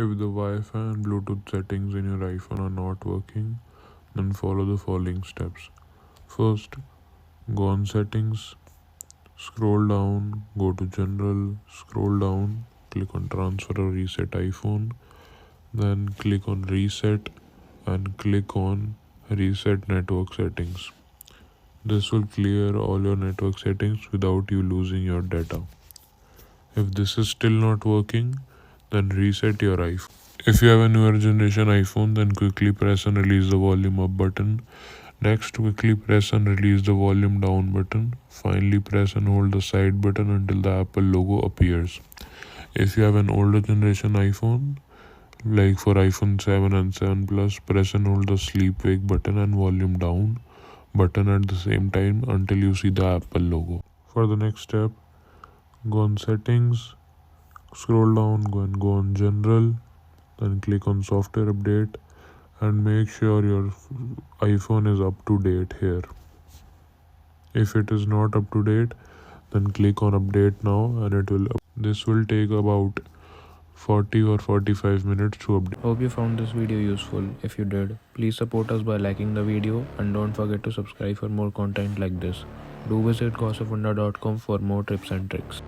If the Wi-Fi and Bluetooth settings in your iPhone are not working, then follow the following steps. First, go on settings, scroll down, go to general, scroll down, click on transfer or reset iPhone, then click on reset and click on reset network settings. This will clear all your network settings without you losing your data. If this is still not working, then reset your iPhone. If you have a newer generation iPhone, then quickly press and release the volume up button. Next, quickly press and release the volume down button. Finally, press and hold the side button until the Apple logo appears. If you have an older generation iPhone, like for iPhone 7 and 7 Plus, press and hold the sleep wake button and volume down button at the same time until you see the Apple logo. For the next step, go on settings, scroll down, go on general, then click on software update and make sure your iPhone is up to date here. If it is not up to date, then click on update now and this will take about 40 or 45 minutes to update. Hope you found this video useful. If you did, please support us by liking the video and don't forget to subscribe for more content like this. Do visit Gossipfunda.com for more tips and tricks.